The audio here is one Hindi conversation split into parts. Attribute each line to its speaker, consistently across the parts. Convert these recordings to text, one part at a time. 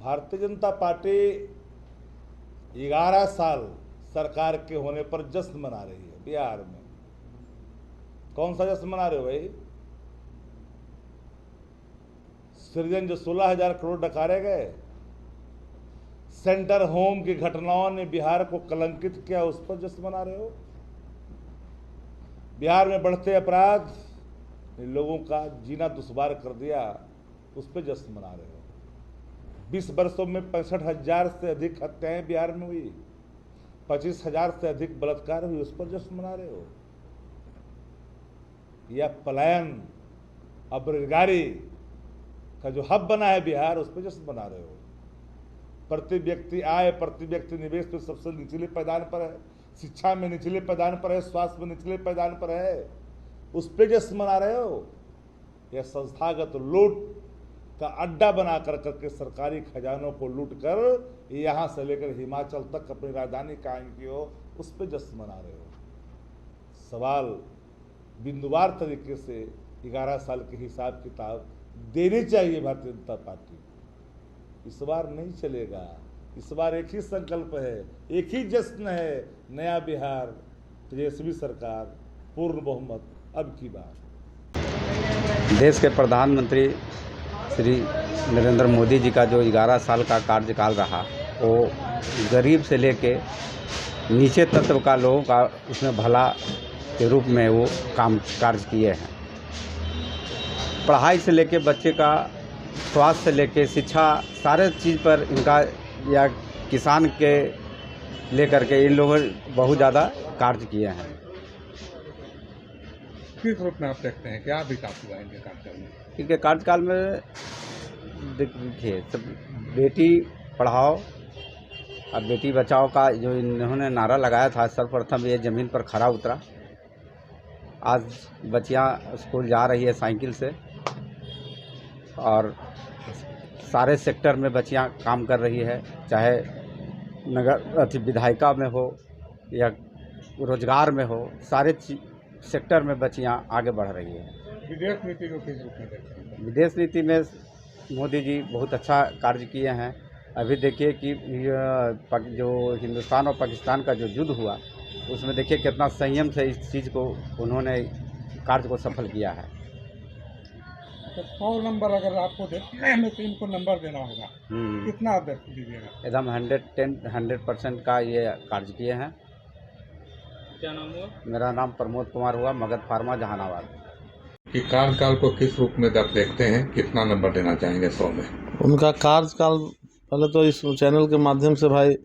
Speaker 1: भारतीय जनता पार्टी 11 साल सरकार के होने पर जश्न मना रही है बिहार में। कौन सा जश्न मना रहे हो भाई? सृजन जो 16,000 करोड़ डकारे गए, सेंटर होम की घटनाओं ने बिहार को कलंकित किया, उस पर जश्न मना रहे हो। बिहार में बढ़ते अपराध ने लोगों का जीना दुश्वार कर दिया, उस पर जश्न मना रहे हो। 20 वर्षों में 65,000 से अधिक हत्याएं बिहार में हुई, 25,000 से अधिक बलात्कार हुई, उस पर जश्न मना रहे हो। या पलायन, अब बेरोजगारी का जो हब बना है बिहार, उस पर जश्न मना रहे हो। प्रति व्यक्ति आय, प्रति व्यक्ति निवेश तो सबसे निचले पैदान पर है, शिक्षा में निचले पैदान पर है, स्वास्थ्य में निचले पैदान पर है, उस पर जश्न मना रहे हो। यह संस्थागत लूट का अड्डा बना कर करके सरकारी खजानों को लूट कर यहाँ से लेकर हिमाचल तक अपनी राजधानी कायम की हो, उस पर जश्न मना रहे हो। सवाल बिंदुवार तरीके से 11 साल के हिसाब किताब देनी चाहिए भारतीय जनता पार्टी। इस बार नहीं चलेगा। इस बार एक ही संकल्प है, एक ही जश्न है, नया बिहार, तेजस्वी सरकार, पूर्ण बहुमत अब की बार।
Speaker 2: देश के प्रधानमंत्री श्री नरेंद्र मोदी जी का जो 11 साल का कार्यकाल रहा, वो गरीब से लेके नीचे तत्व का लोगों का उसमें भला के रूप में वो काम कार्य किए हैं। पढ़ाई से लेके बच्चे का स्वास्थ्य से लेके शिक्षा, सारे चीज़ पर इनका, या किसान के लेकर के इन लोगों ने बहुत ज़्यादा कार्य किए हैं।
Speaker 3: किस रूप में आप देखते हैं, क्या विकास हुआ इनके कार्यकाल में?
Speaker 2: इनके कार्यकाल में देखिए, सब बेटी पढ़ाओ और बेटी बचाओ का जो इन्होंने नारा लगाया था, सर्वप्रथम ये ज़मीन पर खरा उतरा। आज बच्चियां स्कूल जा रही है साइकिल से, और सारे सेक्टर में बच्चियां काम कर रही है, चाहे नगर विधायिका में हो या रोजगार में हो, सारे सेक्टर में बच्चियां आगे बढ़ रही है।
Speaker 3: विदेश नीति को किस रूप में देखते हैं?
Speaker 2: विदेश नीति में मोदी जी बहुत अच्छा कार्य किए हैं। अभी देखिए कि जो हिंदुस्तान और पाकिस्तान का जो युद्ध हुआ, उसमें देखिए कितना संयम से इस चीज़ को उन्होंने कार्य को सफल किया है।
Speaker 3: तो 100 नंबर अगर आपको देना है तो इनको नंबर देना होगा, कितना आप दीजिएगा?
Speaker 2: एकदम 100% का ये कार्य किए हैं।
Speaker 3: क्या नाम हुआ?
Speaker 2: मेरा नाम प्रमोद कुमार हुआ, मगध फार्मा, जहानाबाद।
Speaker 3: कि कार्यकाल को किस रूप में आप देखते हैं, कितना नंबर देना चाहेंगे 100 में?
Speaker 4: उनका कार्यकाल, पहले तो इस चैनल के माध्यम से भाई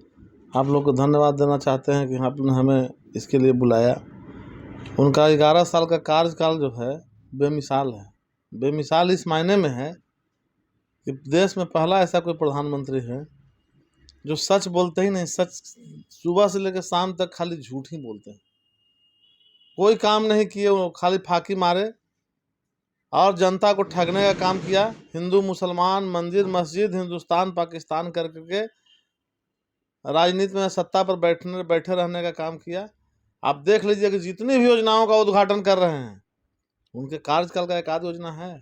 Speaker 4: आप लोग को धन्यवाद देना चाहते हैं कि आपने हमें इसके लिए बुलाया। उनका 11 साल का कार्यकाल जो है बेमिसाल है। बेमिसाल इस मायने में है कि देश में पहला ऐसा कोई प्रधानमंत्री है जो सच बोलते ही नहीं, सच सुबह से लेकर शाम तक खाली झूठ ही बोलते हैं, कोई काम नहीं किए, वो खाली फाकी मारे और जनता को ठगने का काम किया। हिंदू मुसलमान, मंदिर मस्जिद, हिंदुस्तान पाकिस्तान करके राजनीति में सत्ता पर बैठे रहने का काम किया। आप देख लीजिए कि जितनी भी योजनाओं का उद्घाटन कर रहे हैं, उनके कार्यकाल का एक आध योजना है।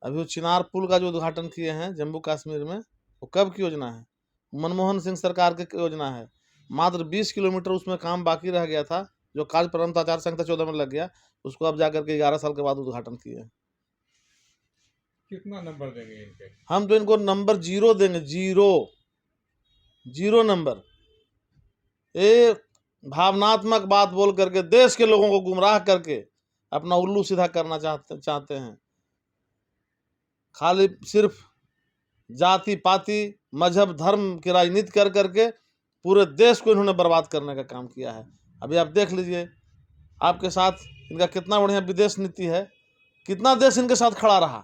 Speaker 4: अभी वो चिनार पुल का जो उद्घाटन किए हैं जम्मू कश्मीर में, वो कब की योजना है? मनमोहन सिंह सरकार की योजना है। मात्र 20 किलोमीटर उसमें काम बाकी रह गया था, जो कार्य प्रारंभ आचार संहिता 14 में लग गया, उसको अब जाकर के 11 साल के बाद उद्घाटन किए।
Speaker 3: कितना नंबर देंगे इनके?
Speaker 4: हम तो इनको नंबर 0 देंगे, 0 नंबर। एक भावनात्मक बात बोल करके देश के लोगों को गुमराह करके अपना उल्लू सीधा करना चाहते हैं। खाली सिर्फ जाति पाति मजहब धर्म की राजनीति कर करके पूरे देश को इन्होंने बर्बाद करने का काम किया है। अभी आप देख लीजिए, आपके साथ इनका कितना बढ़िया विदेश नीति है, कितना देश इनके साथ खड़ा रहा।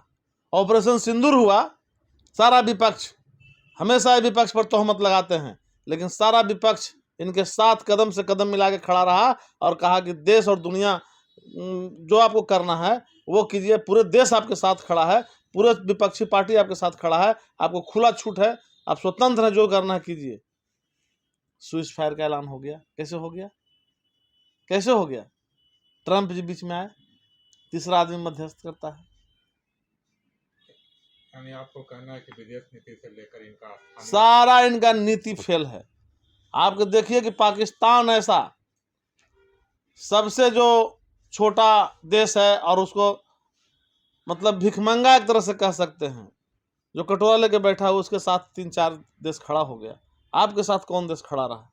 Speaker 4: ऑपरेशन सिंदूर हुआ, सारा विपक्ष, हमेशा विपक्ष पर तोहमत लगाते हैं, लेकिन सारा विपक्ष इनके साथ कदम से कदम मिला के खड़ा रहा और कहा कि देश और दुनिया जो आपको करना है वो कीजिए, पूरे देश आपके साथ खड़ा है, पूरे विपक्षी पार्टी आपके साथ खड़ा है, आपको खुला छूट है, आप स्वतंत्र हैं, जो करना है कीजिए। स्विच फायर का ऐलान हो गया। कैसे हो गया? कैसे हो गया? ट्रंप जी बीच में आए, तीसरा आदमी मध्यस्थ करता है।
Speaker 3: यानी आपको कहना है कि विदेश नीति से लेकर इनका
Speaker 4: सारा इनका नीति फेल है। आपको देखिए कि पाकिस्तान ऐसा सबसे जो छोटा देश है और उसको मतलब भिखमंगा एक तरह से कह सकते हैं, जो कटोरा लेके बैठा है उसके साथ 3-4 देश खड़ा हो गया। आपके साथ कौन देश खड़ा रहा?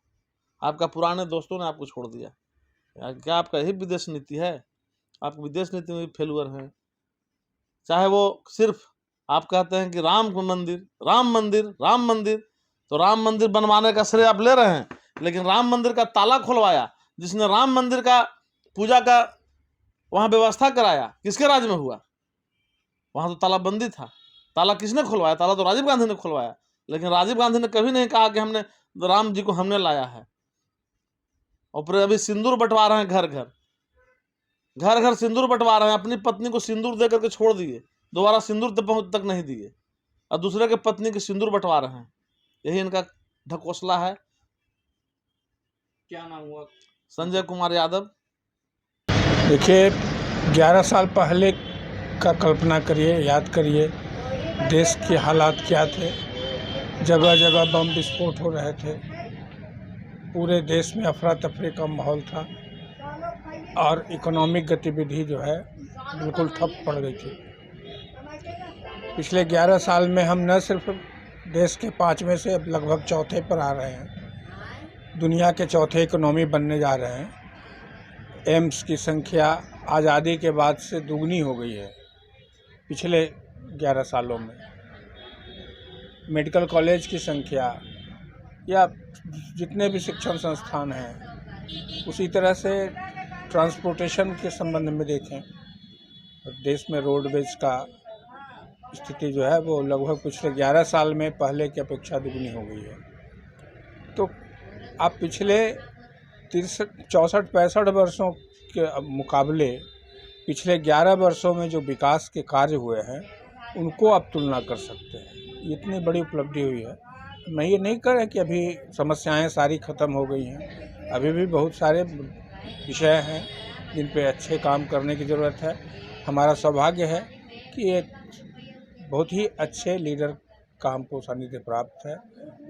Speaker 4: आपका पुराने दोस्तों ने आपको छोड़ दिया। क्या आपका यही विदेश नीति है? आप विदेश नीति में भी फेलुअर हैं। चाहे वो सिर्फ आप कहते हैं कि राम मंदिर राम मंदिर राम मंदिर, तो राम मंदिर बनवाने का श्रेय आप ले रहे हैं, लेकिन राम मंदिर का ताला खुलवाया, जिसने राम मंदिर का पूजा का वहां व्यवस्था कराया, किसके राज में हुआ? वहां तो ताला बंदी था। ताला किसने खुलवाया? ताला तो राजीव गांधी ने खुलवाया। लेकिन राजीव गांधी ने कभी नहीं कहा कि हमने राम जी को हमने लाया है। और फिर अभी सिंदूर बंटवा रहे हैं, घर घर सिंदूर बंटवा रहे हैं। अपनी पत्नी को सिंदूर दे करके छोड़ दिए, दोबारा सिंदूर तक नहीं दिए, और दूसरे के पत्नी के सिंदूर बंटवा रहे हैं। यही इनका ढकोसला है।
Speaker 3: क्या नाम हुआ?
Speaker 4: संजय कुमार यादव।
Speaker 3: देखिए, 11 साल पहले का कल्पना करिए, याद करिए देश के हालात क्या थे। जगह जगह बम विस्फोट हो रहे थे, पूरे देश में अफरा तफरी का माहौल था और इकोनॉमिक गतिविधि जो है बिल्कुल ठप पड़ गई थी। पिछले 11 साल में हम न सिर्फ देश के 5वें से अब लगभग चौथे पर आ रहे हैं, दुनिया के चौथे इकोनॉमी बनने जा रहे हैं। एम्स की संख्या आज़ादी के बाद से दुगनी हो गई है पिछले 11 सालों में। मेडिकल कॉलेज की संख्या या जितने भी शिक्षण संस्थान हैं, उसी तरह से ट्रांसपोर्टेशन के संबंध में देखें तो देश में रोडवेज का स्थिति जो है वो लगभग पिछले 11 साल में पहले की अपेक्षा दुगनी हो गई है। तो आप पिछले 64-65 वर्षों के मुकाबले पिछले 11 वर्षों में जो विकास के कार्य हुए हैं उनको आप तुलना कर सकते हैं। इतनी बड़ी उपलब्धि हुई है। मैं ये नहीं कह रहा कि अभी समस्याएं सारी ख़त्म हो गई हैं, अभी भी बहुत सारे विषय हैं जिन पे अच्छे काम करने की ज़रूरत है। हमारा सौभाग्य है कि एक बहुत ही अच्छे लीडर का हमको सानिध्य प्राप्त है।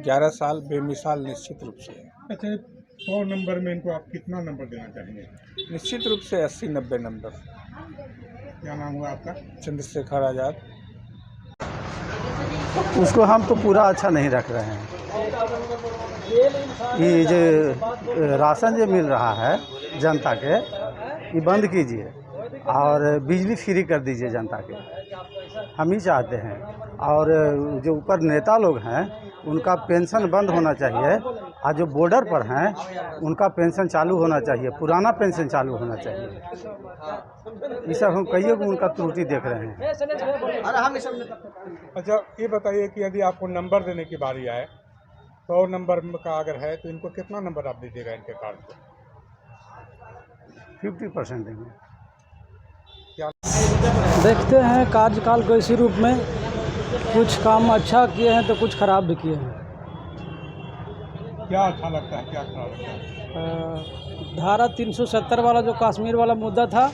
Speaker 3: 11 साल बेमिसाल निश्चित रूप से है।
Speaker 5: अच्छा, 100 नंबर में इनको आप कितना नंबर देना चाहेंगे?
Speaker 3: निश्चित रूप से 80-90 नंबर।
Speaker 5: क्या नाम हुआ आपका?
Speaker 3: चंद्रशेखर आज़ाद।
Speaker 6: उसको हम तो पूरा अच्छा नहीं रख रहे हैं। ये जो राशन जो मिल रहा है जनता के, ये बंद कीजिए और बिजली फ्री कर दीजिए जनता के, हम ही चाहते हैं। और जो ऊपर नेता लोग हैं उनका पेंशन बंद होना चाहिए, और जो बॉर्डर पर हैं उनका पेंशन चालू होना चाहिए, पुराना पेंशन चालू होना चाहिए। ये सब हम कहिए कि उनका त्रुटि देख रहे हैं।
Speaker 5: अच्छा, ये बताइए कि यदि आपको नंबर देने की बारी आए, 100 नंबर का अगर है तो इनको कितना नंबर आप दीजिएगा इनके कार्ड को?
Speaker 6: 50% देंगे।
Speaker 7: देखते हैं कार्यकाल को इसी रूप में, कुछ काम अच्छा किए हैं तो कुछ खराब भी किए हैं।
Speaker 5: क्या अच्छा लगता है, क्या खराब लगता है?
Speaker 7: धारा 370 वाला जो कश्मीर वाला मुद्दा था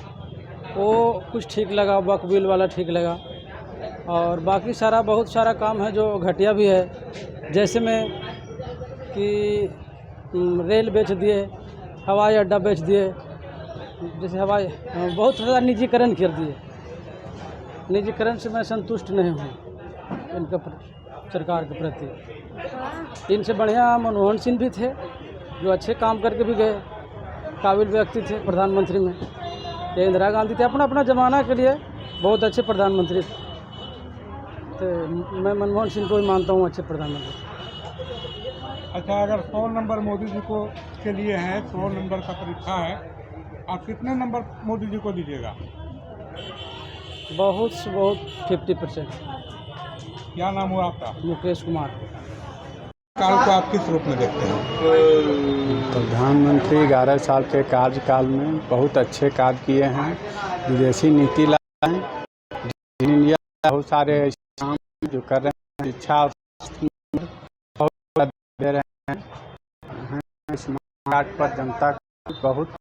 Speaker 7: वो कुछ ठीक लगा, वक्फ बिल वाला ठीक लगा, और बाकी सारा बहुत सारा काम है जो घटिया भी है। जैसे में कि रेल बेच दिए, हवाई अड्डा बेच दिए, जैसे हवाई बहुत ज़्यादा निजीकरण कर दिए। निजीकरण से मैं संतुष्ट नहीं हूँ इनका सरकार के प्रति। इनसे बढ़िया मनमोहन सिंह भी थे जो अच्छे काम करके भी गए, काबिल व्यक्ति थे प्रधानमंत्री में। ये इंदिरा गांधी थे, अपना अपना ज़माना के लिए बहुत अच्छे प्रधानमंत्री थे। तो मैं मनमोहन सिंह को ही मानता हूँ अच्छे प्रधानमंत्री।
Speaker 5: अच्छा, अगर 100 नंबर मोदी जी को के लिए है, 100 नंबर का परीक्षा है, आप कितने नंबर मोदी जी को दीजिएगा?
Speaker 7: बहुत से बहुत 50%।
Speaker 5: क्या नाम हुआ आपका?
Speaker 7: मुकेश कुमार।
Speaker 5: काल को आप किस रूप में देखते हैं?
Speaker 8: प्रधानमंत्री 11 साल के कार्यकाल में बहुत अच्छे कार्य किए हैं, विदेशी नीति लाए हैं, इंडिया बहुत सारे काम जो कर रहे हैं, शिक्षा बहुत दे रहे हैं। स्मार्ट कार्ड पर जनता को बहुत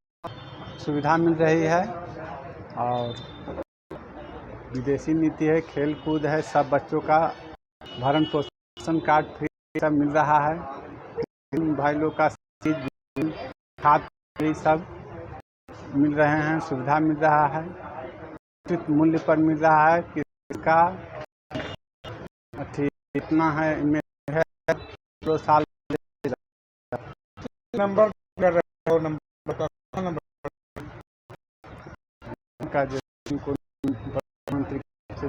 Speaker 8: सुविधा मिल रही है और विदेशी नीति है, खेल कूद है, सब बच्चों का भरण पोषण कार्ड फ्री सब मिल रहा है। भाई लोग का खाद फ्री सब मिल रहे हैं, सुविधा मिल रहा है, उचित मूल्य पर मिल रहा है। किसका इतना है इनमें है 2 साल
Speaker 5: नंबर नंबर
Speaker 8: का जो प्रधानमंत्री से